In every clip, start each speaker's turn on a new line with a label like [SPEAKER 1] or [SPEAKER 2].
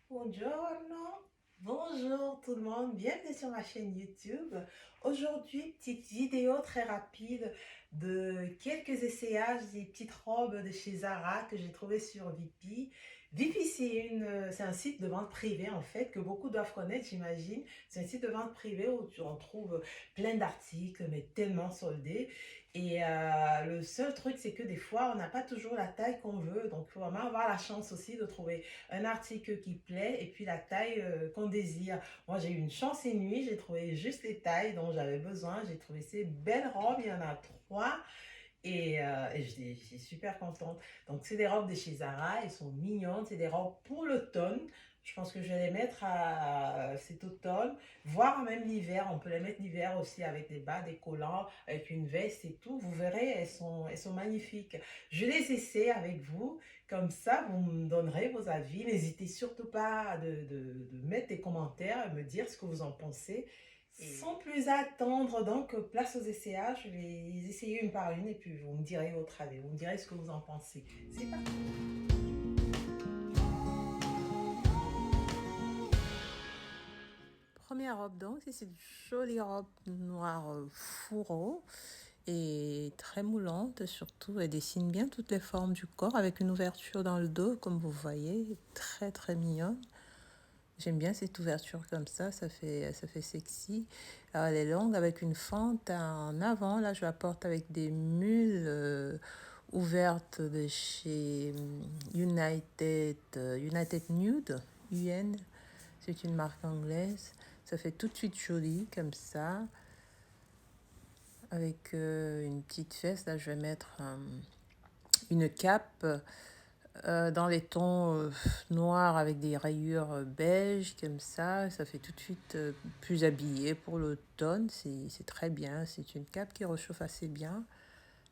[SPEAKER 1] Buongiorno, bonjour tout le monde, bienvenue sur ma chaîne YouTube. Aujourd'hui, petite vidéo très rapide de quelques essayages des petites robes de chez Zara que j'ai trouvées sur Vipi. Vipi, c'est un site de vente privée en fait que beaucoup doivent connaître, j'imagine. C'est un site de vente privée où on trouve plein d'articles, mais tellement soldés. Et le seul truc, c'est que des fois, on n'a pas toujours la taille qu'on veut. Donc, il faut vraiment avoir la chance aussi de trouver un article qui plaît et puis la taille qu'on désire. Moi, j'ai eu une chance inouïe, j'ai trouvé juste les tailles dont j'avais besoin. J'ai trouvé ces belles robes, il y en a trois. Et je suis super contente. Donc, c'est des robes de chez Zara, elles sont mignonnes, c'est des robes pour l'automne. Je pense que je vais les mettre à cet automne, voire même l'hiver. On peut les mettre l'hiver aussi avec des bas, des collants, avec une veste et tout. Vous verrez, elles sont magnifiques. Je les essaie avec vous. Comme ça, vous me donnerez vos avis. N'hésitez surtout pas de mettre des commentaires et me dire ce que vous en pensez. Sans plus attendre, donc place aux essayages, je vais les essayer une par une et puis vous me direz votre avis, vous me direz ce que vous en pensez. C'est parti. Première robe donc, c'est cette jolie robe noire fourreau et très moulante surtout. Elle dessine bien toutes les formes du corps avec une ouverture dans le dos comme vous voyez, très très mignonne. J'aime bien cette ouverture comme ça fait sexy. Alors, elle est longue avec une fente en avant. Là, je la porte avec des mules ouvertes de chez United Nude, UN. C'est une marque anglaise. Ça fait tout de suite joli comme ça. Avec une petite veste, là, je vais mettre une cape dans les tons noirs avec des rayures beige comme ça fait tout de suite plus habillé pour l'automne, c'est très bien. C'est une cape qui réchauffe assez bien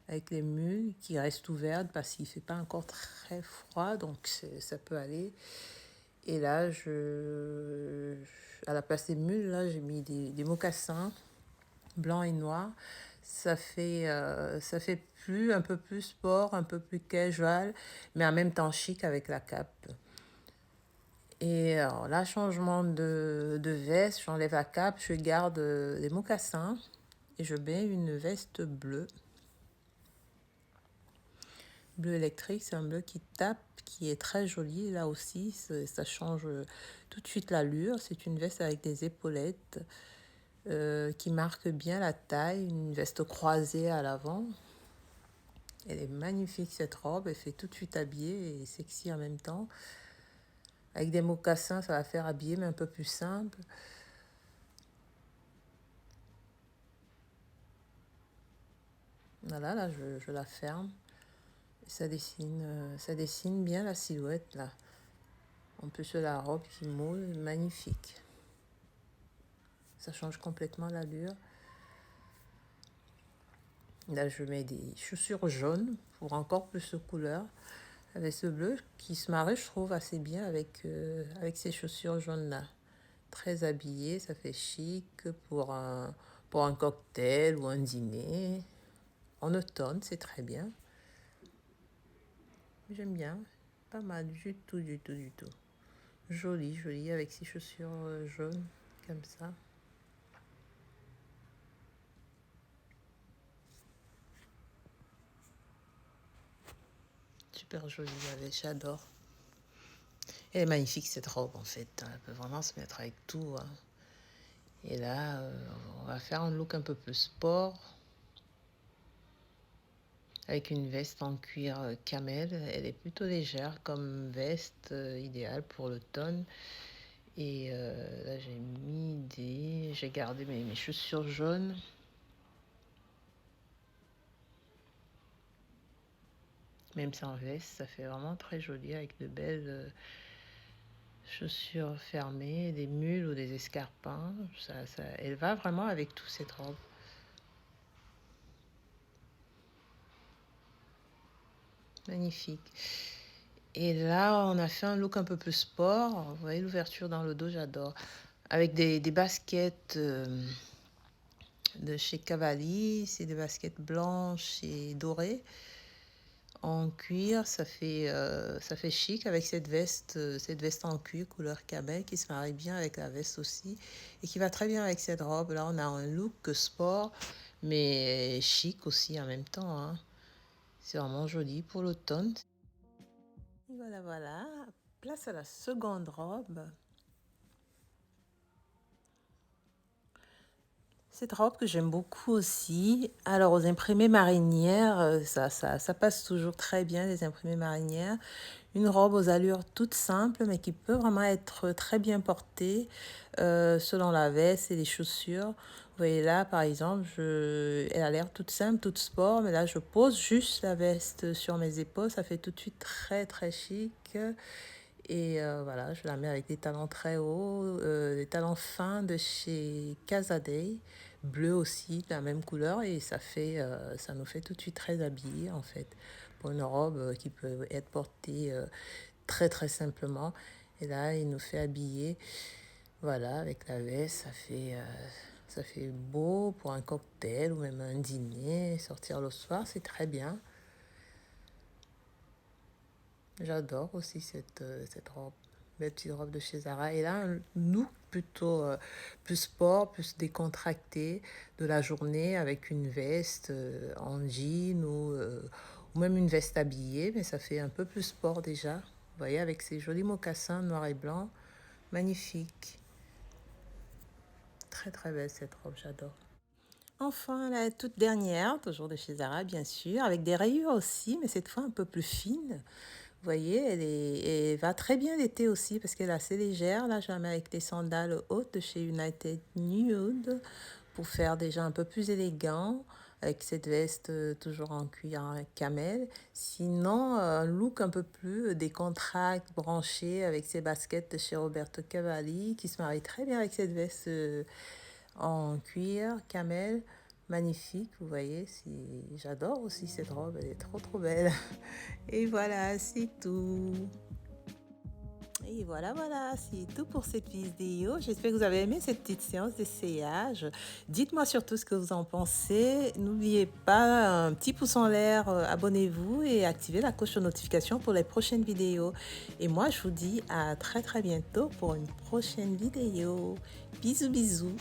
[SPEAKER 1] avec les mules qui restent ouvertes parce qu'il fait pas encore très froid, donc ça peut aller. Et là, à la place des mules, là, j'ai mis des mocassins blanc et noir. Ça fait un peu plus sport, un peu plus casual, mais en même temps chic avec la cape. Et alors là, changement de veste, j'enlève la cape, je garde les mocassins et je mets une veste bleue. Bleu électrique, c'est un bleu qui tape, qui est très joli. Là aussi, ça change tout de suite l'allure. C'est une veste avec des épaulettes qui marque bien la taille, une veste croisée à l'avant. Elle est magnifique cette robe, elle fait tout de suite habillée et sexy en même temps. Avec des mocassins, ça va faire habillé mais un peu plus simple. Voilà, là je la ferme. Ça dessine bien la silhouette là. En plus de la robe qui moule, magnifique. Ça change complètement l'allure. Là, je mets des chaussures jaunes pour encore plus de couleur. Avec ce bleu qui se marie, je trouve, assez bien avec ces chaussures jaunes-là. Très habillé, ça fait chic pour un cocktail ou un dîner. En automne, c'est très bien. J'aime bien. Pas mal du tout, du tout, du tout. Joli, joli, avec ces chaussures jaunes, comme ça. Super jolie, j'adore. Elle est magnifique cette robe en fait. Elle peut vraiment se mettre avec tout. Hein. Et là, on va faire un look un peu plus sport. Avec une veste en cuir camel. Elle est plutôt légère comme veste, idéale pour l'automne. Et là, j'ai gardé mes chaussures jaunes. Même sans veste, ça fait vraiment très joli avec de belles chaussures fermées, des mules ou des escarpins. Elle va vraiment avec tout cette robe. Magnifique. Et là, on a fait un look un peu plus sport. Vous voyez l'ouverture dans le dos, j'adore. Avec des baskets de chez Cavalli. C'est des baskets blanches et dorées. en cuir, ça fait chic avec cette veste en cuir couleur camel qui se marie bien avec la veste aussi et qui va très bien avec cette robe. Là, on a un look sport, mais chic aussi en même temps, hein. C'est vraiment joli pour l'automne. Voilà, voilà. Place à la seconde robe. Cette robe que j'aime beaucoup aussi. Alors, aux imprimés marinières, ça passe toujours très bien, les imprimés marinières. Une robe aux allures toutes simples, mais qui peut vraiment être très bien portée selon la veste et les chaussures. Vous voyez là, par exemple, elle a l'air toute simple, toute sport, mais là, je pose juste la veste sur mes épaules. Ça fait tout de suite très, très chic. Et voilà, je la mets avec des talons très hauts, des talons fins de chez Casadei, bleu aussi, de la même couleur, et ça nous fait tout de suite très habillé en fait, pour une robe qui peut être portée très très simplement. Et là, il nous fait habiller, voilà, avec la veste, ça fait beau pour un cocktail ou même un dîner, sortir le soir, c'est très bien. J'adore aussi cette robe, belle petite robe de chez Zara. Et là, un look plutôt plus sport, plus décontracté de la journée avec une veste en jean ou même une veste habillée, mais ça fait un peu plus sport déjà. Vous voyez, avec ces jolis mocassins noir et blanc, magnifique. Très très belle cette robe, j'adore. Enfin, la toute dernière, toujours de chez Zara, bien sûr, avec des rayures aussi, mais cette fois un peu plus fines. Vous voyez, elle va très bien l'été aussi parce qu'elle est assez légère. Là, je la mets avec des sandales hautes de chez United Nude pour faire déjà un peu plus élégant avec cette veste toujours en cuir camel. Sinon, un look un peu plus décontracté, branché avec ses baskets de chez Roberto Cavalli qui se marie très bien avec cette veste en cuir camel. Magnifique, vous voyez, j'adore aussi cette robe, elle est trop trop belle. Et voilà, c'est tout. Et voilà, voilà, c'est tout pour cette vidéo. J'espère que vous avez aimé cette petite séance d'essayage. Dites-moi surtout ce que vous en pensez. N'oubliez pas un petit pouce en l'air, abonnez-vous et activez la cloche de notification pour les prochaines vidéos. Et moi, je vous dis à très très bientôt pour une prochaine vidéo. Bisous, bisous.